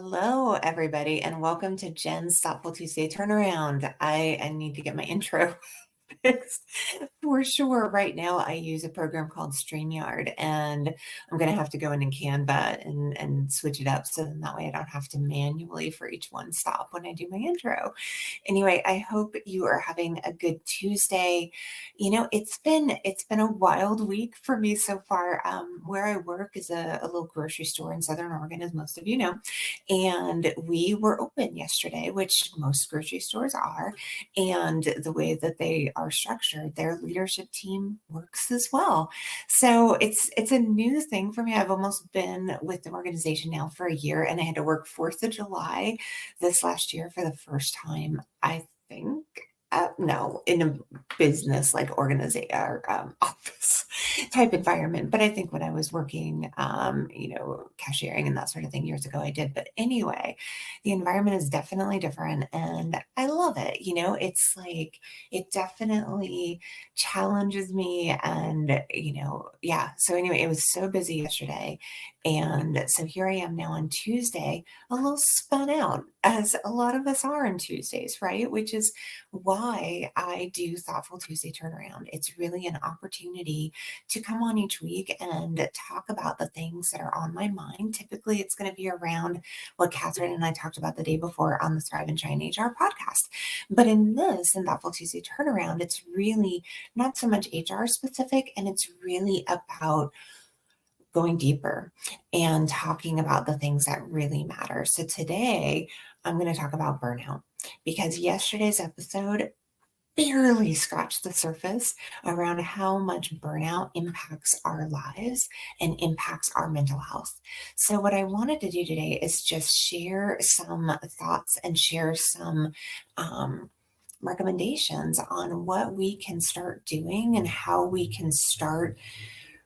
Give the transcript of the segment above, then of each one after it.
Hello, everybody, and welcome to Jen's Thoughtful Tuesday Turnaround. I need to get my intro fixed for sure. Right now, I use a program called StreamYard, and I'm going to have to go in and Canva and switch it up so then that way I don't have to manually for each one stop when I do my intro. Anyway, I hope you are having a good Tuesday. It's been a wild week for me so far. Where I work is a little grocery store in Southern Oregon, as most of you know, and we were open yesterday, which most grocery stores are. And the way that they are structured, their leadership team works as well. So it's a new thing for me. I've almost been with the organization now for a year, and I had to work 4th of July this last year for the first time, I think. No, in a business like organization or office type environment. But I think when I was working, cashiering and that sort of thing years ago, I did. But anyway, the environment is definitely different and I love it. It's like it definitely challenges me. And, yeah. So anyway, it was so busy yesterday. And so here I am now on Tuesday, a little spun out, as a lot of us are on Tuesdays, right? Which is why I do Thoughtful Tuesday Turnaround. It's really an opportunity to come on each week and talk about the things that are on my mind. Typically, it's going to be around what Catherine and I talked about the day before on the Thrive and Shine HR podcast. But in Thoughtful Tuesday Turnaround, it's really not so much HR specific, and it's really about going deeper and talking about the things that really matter. So today, I'm going to talk about burnout because yesterday's episode barely scratched the surface around how much burnout impacts our lives and impacts our mental health. So, what I wanted to do today is just share some thoughts and share some recommendations on what we can start doing and how we can start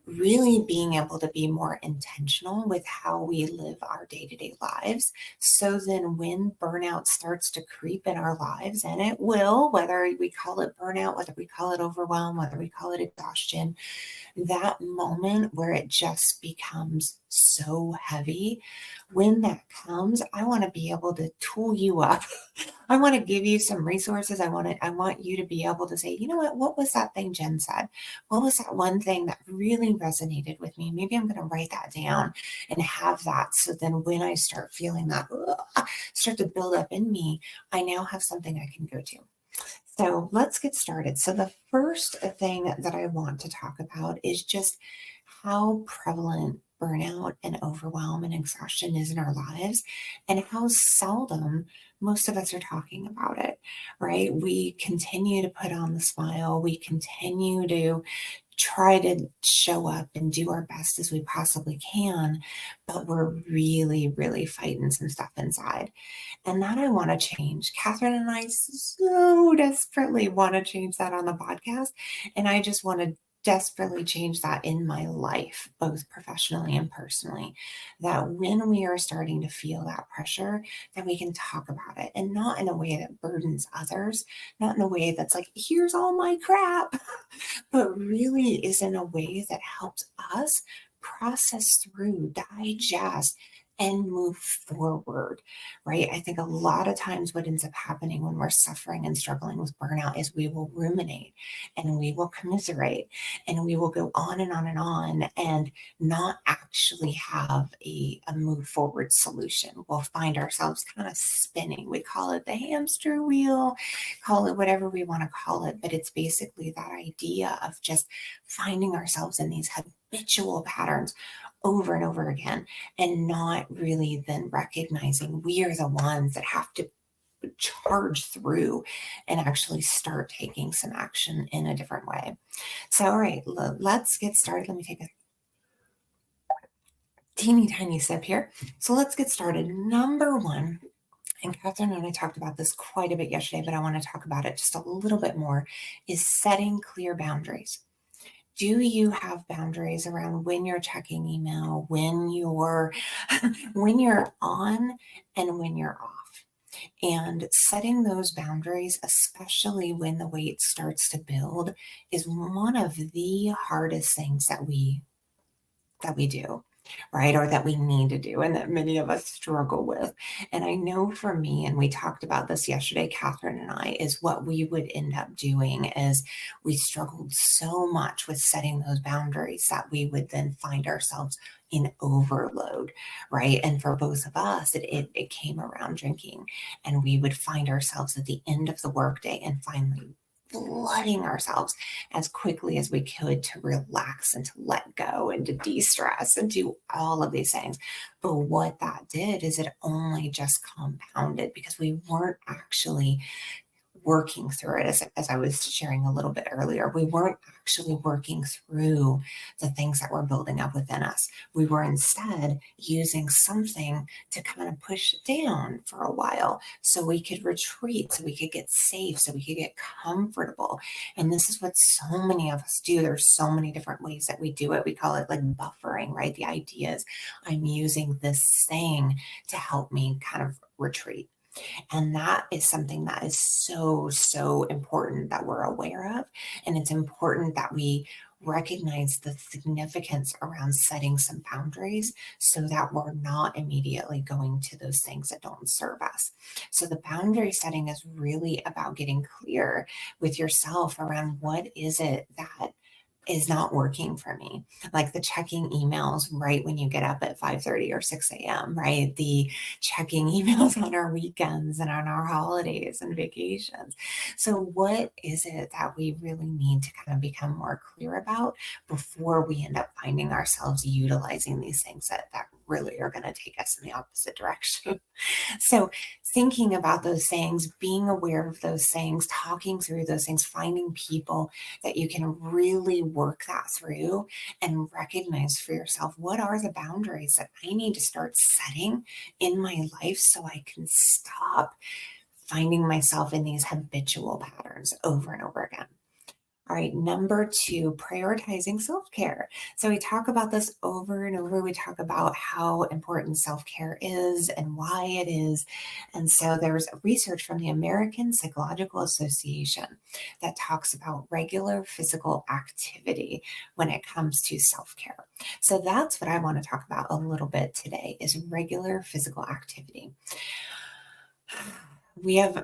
really being able to be more intentional with how we live our day-to-day lives. So then when burnout starts to creep in our lives, and it will, whether we call it burnout, whether we call it overwhelm, whether we call it exhaustion, that moment where it just becomes so heavy, when that comes, I want to be able to tool you up. I want to give you some resources. I want you to be able to say, you know what was that thing Jen said? What was that one thing that really resonated with me? Maybe I'm going to write that down and have that. So then when I start feeling that start to build up in me, I now have something I can go to. So let's get started. So the first thing that I want to talk about is just how prevalent burnout and overwhelm and exhaustion is in our lives and how seldom most of us are talking about it, right? We continue to put on the smile. We continue to try to show up and do our best as we possibly can, but we're really, really fighting some stuff inside. And that I want to change. Catherine and I so desperately want to change that on the podcast. And I just want to desperately change that in my life, both professionally and personally. That when we are starting to feel that pressure, that we can talk about it and not in a way that burdens others, not in a way that's like, here's all my crap, but really is in a way that helps us process through, digest, and move forward, right? I think a lot of times what ends up happening when we're suffering and struggling with burnout is we will ruminate and we will commiserate and we will go on and on and not actually have a move forward solution. We'll find ourselves kind of spinning. We call it the hamster wheel, call it whatever we want to call it, but it's basically that idea of just finding ourselves in these habitual patterns over and over again and not really then recognizing we are the ones that have to charge through and actually start taking some action in a different way. So, all right, let's get started. Let me take a teeny tiny sip here. So let's get started. Number one, and Catherine and I talked about this quite a bit yesterday, but I want to talk about it just a little bit more, is setting clear boundaries. Do you have boundaries around when you're checking email, when you're when you're on and when you're off? And setting those boundaries, especially when the weight starts to build, is one of the hardest things that we do. right? Or that we need to do and that many of us struggle with. And I know for me, and we talked about this yesterday, Catherine and I, is what we would end up doing is we struggled so much with setting those boundaries that we would then find ourselves in overload, right? And for both of us, it came around drinking. And we would find ourselves at the end of the workday and finally flooding ourselves as quickly as we could to relax and to let go and to de-stress and do all of these things. But what that did is it only just compounded because we weren't actually working through it, as I was sharing a little bit earlier. We weren't actually working through the things that were building up within us. We were instead using something to kind of push it down for a while so we could retreat, so we could get safe, so we could get comfortable. And this is what so many of us do. There's so many different ways that we do it. We call it like buffering, right? The idea is I'm using this thing to help me kind of retreat. And that is something that is so, so important that we're aware of. And it's important that we recognize the significance around setting some boundaries so that we're not immediately going to those things that don't serve us. So the boundary setting is really about getting clear with yourself around what is it that is not working for me. Like the checking emails right when you get up at 5:30 or 6 a.m., right? The checking emails on our weekends and on our holidays and vacations. So what is it that we really need to kind of become more clear about before we end up finding ourselves utilizing these things that really are going to take us in the opposite direction? So, thinking about those things, being aware of those things, talking through those things, finding people that you can really work that through and recognize for yourself what are the boundaries that I need to start setting in my life so I can stop finding myself in these habitual patterns over and over again. All right, number two, prioritizing self care. So we talk about this over and over. We talk about how important self care is and why it is. And so there's research from the American Psychological Association that talks about regular physical activity when it comes to self care. So that's what I want to talk about a little bit today is regular physical activity.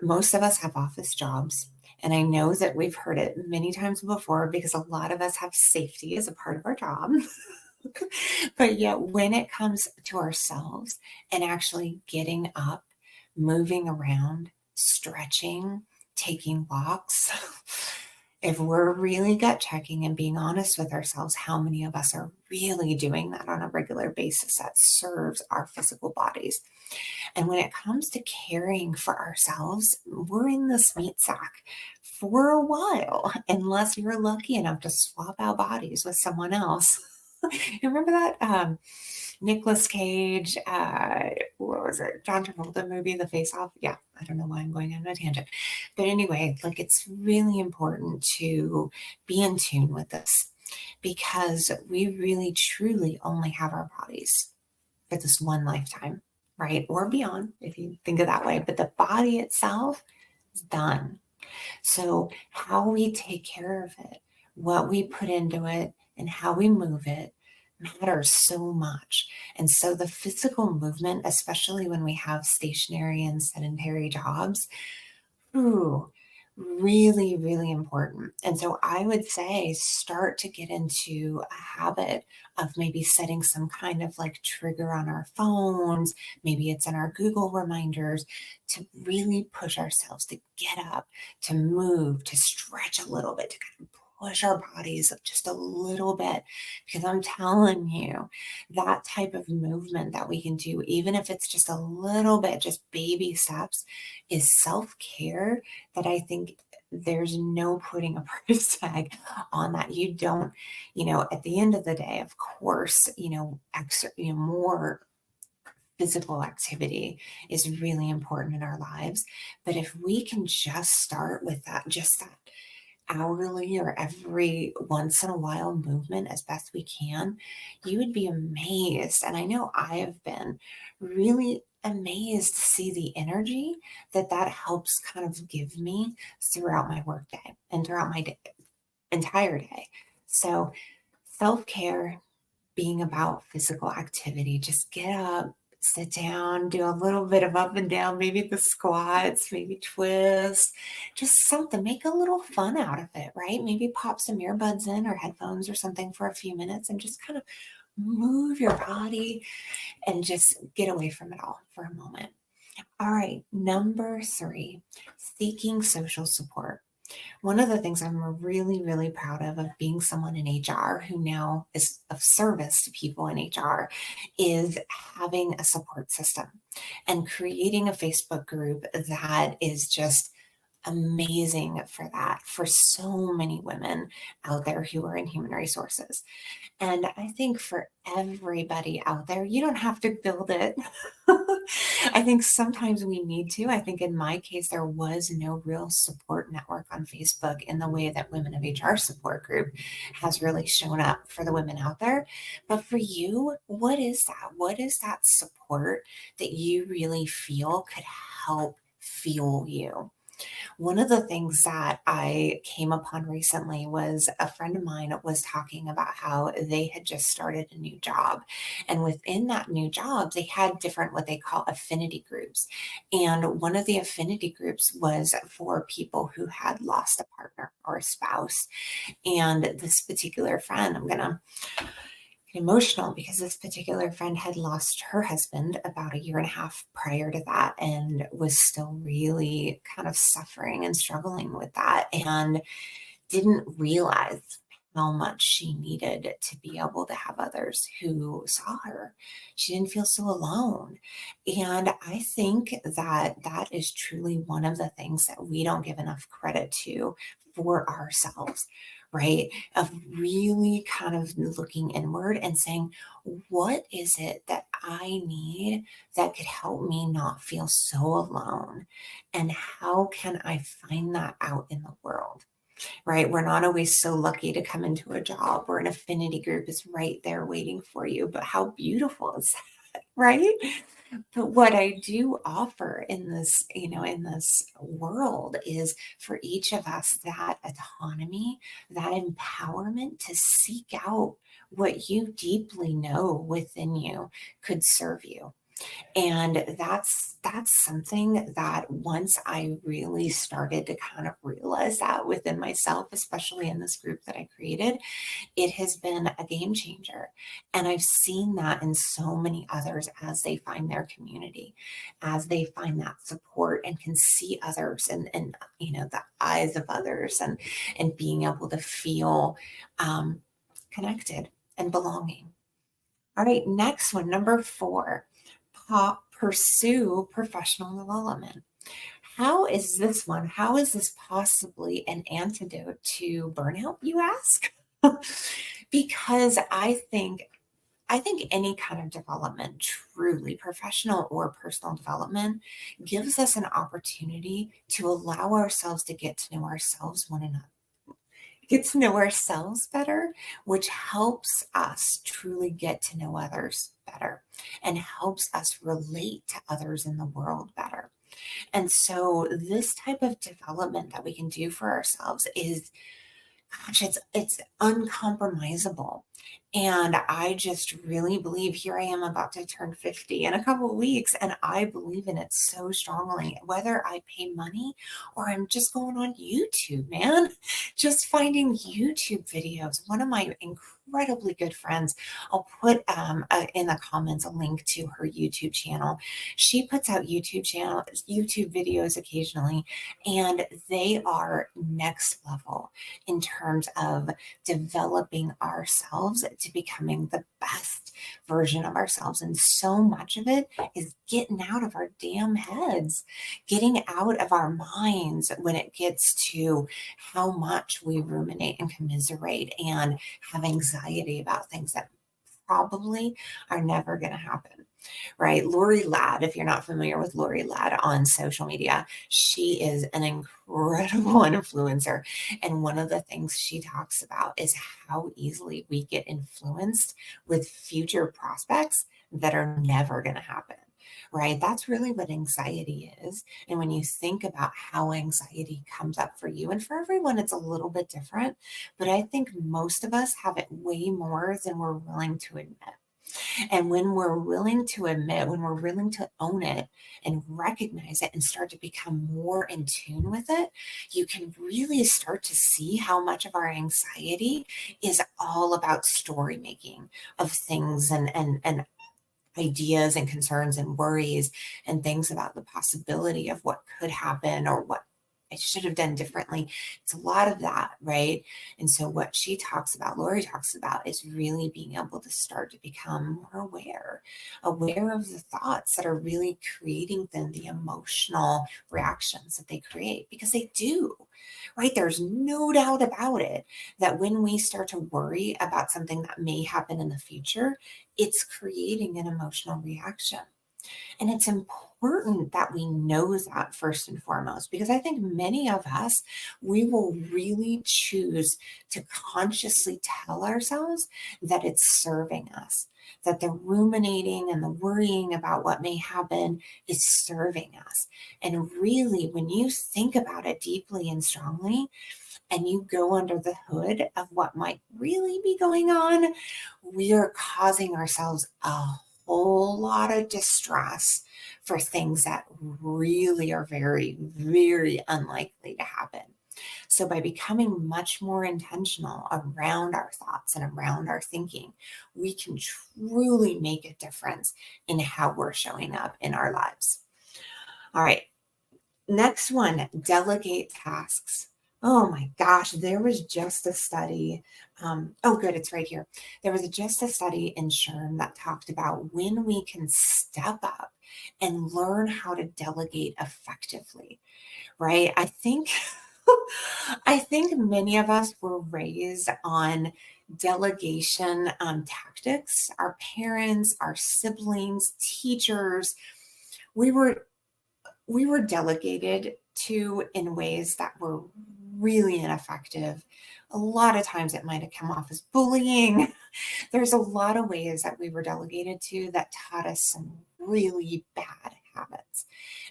Most of us have office jobs. And I know that we've heard it many times before because a lot of us have safety as a part of our job. But yet, when it comes to ourselves and actually getting up, moving around, stretching, taking walks, if we're really gut checking and being honest with ourselves, how many of us are really doing that on a regular basis that serves our physical bodies? And when it comes to caring for ourselves, we're in this meat sack for a while, unless you're lucky enough to swap out bodies with someone else. You remember that Nicolas Cage, what was it? John Travolta movie, The Face Off? Yeah, I don't know why I'm going on a tangent. But anyway, like it's really important to be in tune with this because we really truly only have our bodies for this one lifetime, right? Or beyond, if you think of that way. But the body itself is done. So, how we take care of it, what we put into it, and how we move it matters so much. And so, the physical movement, especially when we have stationary and sedentary jobs, ooh, really, really important. And so I would say start to get into a habit of maybe setting some kind of like trigger on our phones. Maybe it's in our Google reminders to really push ourselves to get up, to move, to stretch a little bit, to kind of push our bodies up just a little bit. Because I'm telling you, that type of movement that we can do, even if it's just a little bit, just baby steps, is self care that I think there's no putting a price tag on that. You don't, at the end of the day, of course, more physical activity is really important in our lives. But if we can just start with that, just that hourly or every once in a while movement as best we can, you would be amazed. And I know I have been really amazed to see the energy that helps kind of give me throughout my workday and throughout my day, entire day. So self-care, being about physical activity. Just get up, sit down, do a little bit of up and down, maybe the squats, maybe twists, just something, make a little fun out of it, right? Maybe pop some earbuds in or headphones or something for a few minutes and just kind of move your body and just get away from it all for a moment. All right, number 3, seeking social support. One of the things I'm really, really proud of being someone in HR who now is of service to people in HR, is having a support system and creating a Facebook group that is just amazing for that, for so many women out there who are in human resources. And I think for everybody out there, you don't have to build it. I think sometimes we need to. I think in my case, there was no real support network on Facebook in the way that Women of HR support group has really shown up for the women out there. But for you, what is that? What is that support that you really feel could help fuel you? One of the things that I came upon recently was a friend of mine was talking about how they had just started a new job. And within that new job, they had different, what they call affinity groups. And one of the affinity groups was for people who had lost a partner or a spouse. And this particular friend, I'm going to emotional because this particular friend had lost her husband about a year and a half prior to that and was still really kind of suffering and struggling with that and didn't realize how much she needed to be able to have others who saw her. She didn't feel so alone. And I think that that is truly one of the things that we don't give enough credit to for ourselves, right? Of really kind of looking inward and saying, what is it that I need that could help me not feel so alone? And how can I find that out in the world? Right? We're not always so lucky to come into a job where an affinity group is right there waiting for you, but how beautiful is that, right? But what I do offer in this, in this world is for each of us that autonomy, that empowerment to seek out what you deeply know within you could serve you. And that's something that once I really started to kind of realize that within myself, especially in this group that I created, it has been a game changer. And I've seen that in so many others as they find their community, as they find that support and can see others and the eyes of others and being able to feel connected and belonging. All right, next one, number 4, pursue professional development. How is this one? How is this possibly an antidote to burnout, you ask? Because I think any kind of development, truly professional or personal development, gives us an opportunity to allow ourselves to get to know ourselves, one another, get to know ourselves better, which helps us truly get to know others better and helps us relate to others in the world better. And so this type of development that we can do for ourselves is, gosh, it's uncompromisable. And I just really believe, here I am about to turn 50 in a couple of weeks, and I believe in it so strongly, whether I pay money or I'm just going on YouTube, man, just finding YouTube videos. One of my incredibly good friends, I'll put in the comments a link to her YouTube channel. She puts out YouTube videos occasionally, and they are next level in terms of developing ourselves to becoming the best version of ourselves. And so much of it is getting out of our damn heads, getting out of our minds when it gets to how much we ruminate and commiserate and have anxiety about things that probably are never going to happen, right? Lori Ladd, if you're not familiar with Lori Ladd on social media, she is an incredible influencer. And one of the things she talks about is how easily we get influenced with future prospects that are never going to happen. right? That's really what anxiety is. And when you think about how anxiety comes up for you, and for everyone, it's a little bit different, but I think most of us have it way more than we're willing to admit. And when we're willing to admit, when we're willing to own it and recognize it and start to become more in tune with it, you can really start to see how much of our anxiety is all about story making of things and ideas and concerns and worries and things about the possibility of what could happen or what I should have done differently. It's a lot of that, right? And so what she talks about, Lori talks about, is really being able to start to become more aware of the thoughts that are really creating then the emotional reactions that they create, because they do, right? There's no doubt about it that when we start to worry about something that may happen in the future, it's creating an emotional reaction. And it's important that we know that first and foremost, because I think many of us, we will really choose to consciously tell ourselves that it's serving us, that the ruminating and the worrying about what may happen is serving us. And really, when you think about it deeply and strongly, and you go under the hood of what might really be going on, we are causing ourselves a whole lot of distress for things that really are very, very unlikely to happen. So, by becoming much more intentional around our thoughts and around our thinking, we can truly make a difference in how we're showing up in our lives. All right. Next one, delegate tasks. Oh my gosh, there was just a study. Oh, good, it's right here. There was just a study in SHRM that talked about when we can step up and learn how to delegate effectively, right? I think, I think many of us were raised on delegation tactics. Our parents, our siblings, teachers, we were we were delegated to in ways that were really ineffective. A lot of times it might have come off as bullying. There's a lot of ways that we were delegated to that taught us some really bad habits.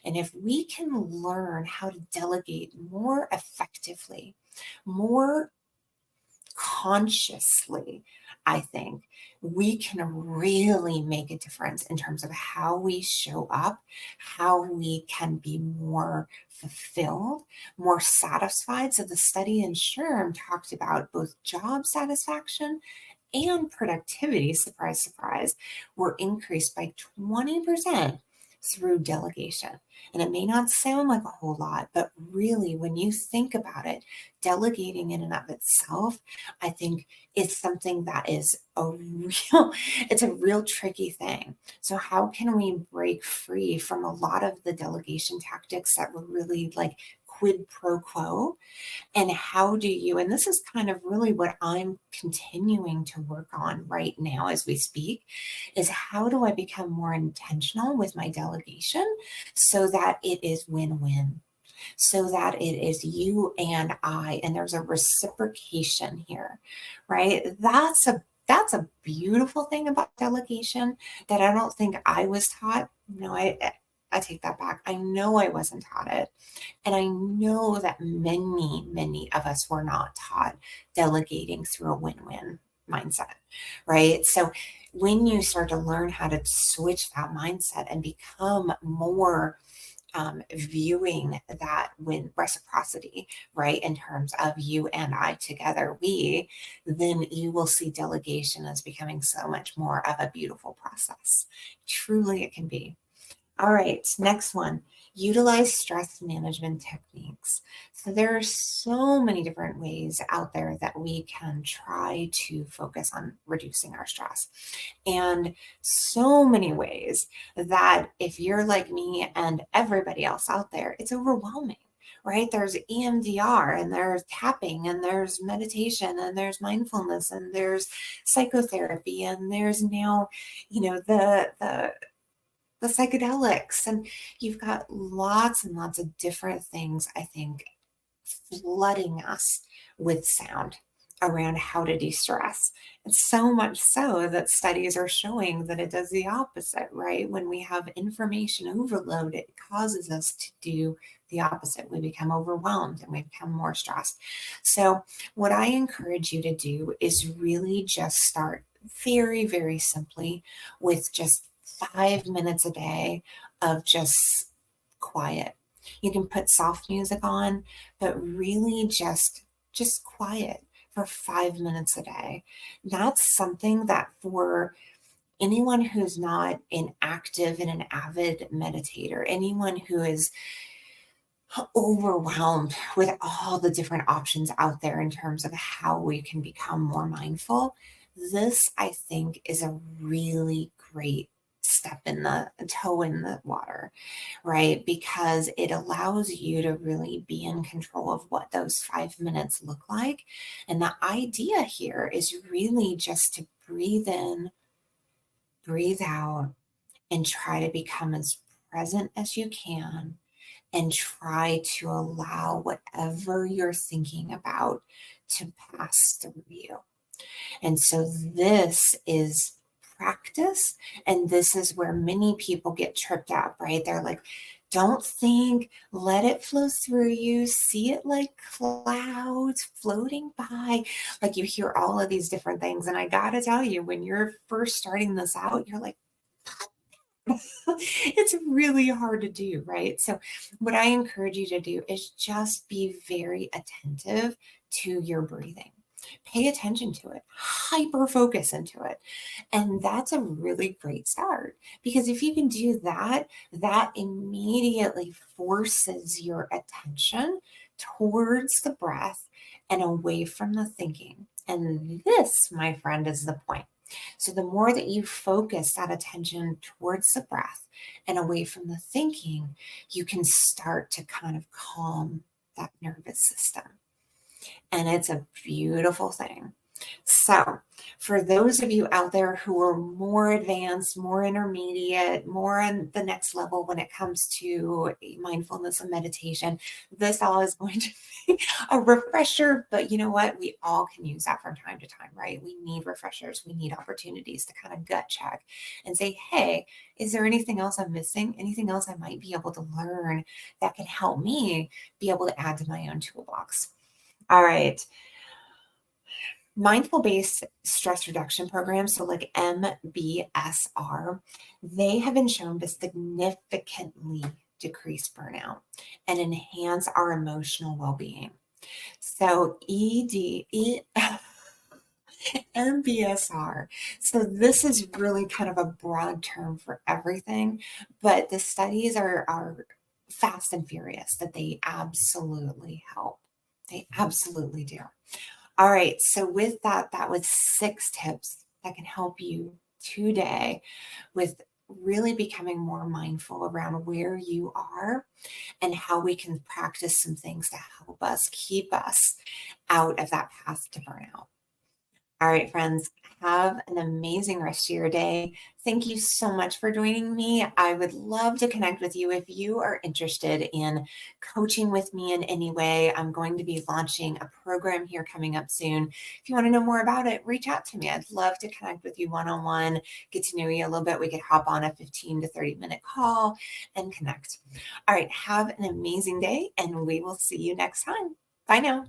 And if we can learn how to delegate more effectively, more consciously, I think we can really make a difference in terms of how we show up, how we can be more fulfilled, more satisfied. So the study in SHRM talked about both job satisfaction and productivity, surprise, surprise, were increased by 20% through delegation. And it may not sound like a whole lot, but really, when you think about it, delegating in and of itself, I think it's something that is it's a real tricky thing. So how can we break free from a lot of the delegation tactics that were really like quid pro quo? And how do you, and this is kind of really what I'm continuing to work on right now as we speak, is how do I become more intentional with my delegation so that it is win-win, so that it is you and I, and there's a reciprocation here, right? That's a beautiful thing about delegation that I don't think I was taught. No, I take that back. I know I wasn't taught it. And I know that many, many of us were not taught delegating through a win-win mindset, right? So when you start to learn how to switch that mindset and become more viewing that when reciprocity, right, in terms of you and I together, then you will see delegation as becoming so much more of a beautiful process. Truly, it can be. All right, next one. Utilize stress management techniques. So there are so many different ways out there that we can try to focus on reducing our stress. And so many ways that if you're like me and everybody else out there, it's overwhelming. Right? There's EMDR and there's tapping and there's meditation and there's mindfulness and there's psychotherapy and there's now, the psychedelics, and you've got lots and lots of different things, I think, flooding us with sound around how to de-stress. It's so much so that studies are showing that it does the opposite, right? When we have information overload, it causes us to do the opposite. We become overwhelmed and we become more stressed. So, what I encourage you to do is really just start very, very simply with just 5 minutes a day of just quiet. You can put soft music on, but really just quiet for 5 minutes a day. That's something that for anyone who's not an active and an avid meditator, anyone who is overwhelmed with all the different options out there in terms of how we can become more mindful, this I think is a really great step in the toe in the water, right? Because it allows you to really be in control of what those 5 minutes look like. And the idea here is really just to breathe in, breathe out, and try to become as present as you can and try to allow whatever you're thinking about to pass through you. And so this is practice. And this is where many people get tripped up, right? They're like, don't think, let it flow through you, see it like clouds floating by. Like you hear all of these different things. And I got to tell you, when you're first starting this out, you're like, it's really hard to do, right? So, what I encourage you to do is just be very attentive to your breathing. Pay attention to it, hyper focus into it. And that's a really great start because if you can do that, that immediately forces your attention towards the breath and away from the thinking. And this, my friend, is the point. So the more that you focus that attention towards the breath and away from the thinking, you can start to kind of calm that nervous system. And it's a beautiful thing. So, for those of you out there who are more advanced, more intermediate, more on the next level when it comes to mindfulness and meditation, this all is going to be a refresher. But you know what? We all can use that from time to time, right? We need refreshers. We need opportunities to kind of gut check and say, hey, is there anything else I'm missing? Anything else I might be able to learn that can help me be able to add to my own toolbox? All right. Mindful based stress reduction programs, so like MBSR, they have been shown to significantly decrease burnout and enhance our emotional well being. So, MBSR. So, this is really kind of a broad term for everything, but the studies are fast and furious that they absolutely help. They absolutely do. All right. So with that, that was 6 tips that can help you today with really becoming more mindful around where you are and how we can practice some things to help us keep us out of that path to burnout. All right, friends, have an amazing rest of your day. Thank you so much for joining me. I would love to connect with you if you are interested in coaching with me in any way. I'm going to be launching a program here coming up soon. If you want to know more about it, reach out to me. I'd love to connect with you one-on-one, get to know you a little bit. We could hop on a 15 to 30-minute call and connect. All right, have an amazing day, and we will see you next time. Bye now.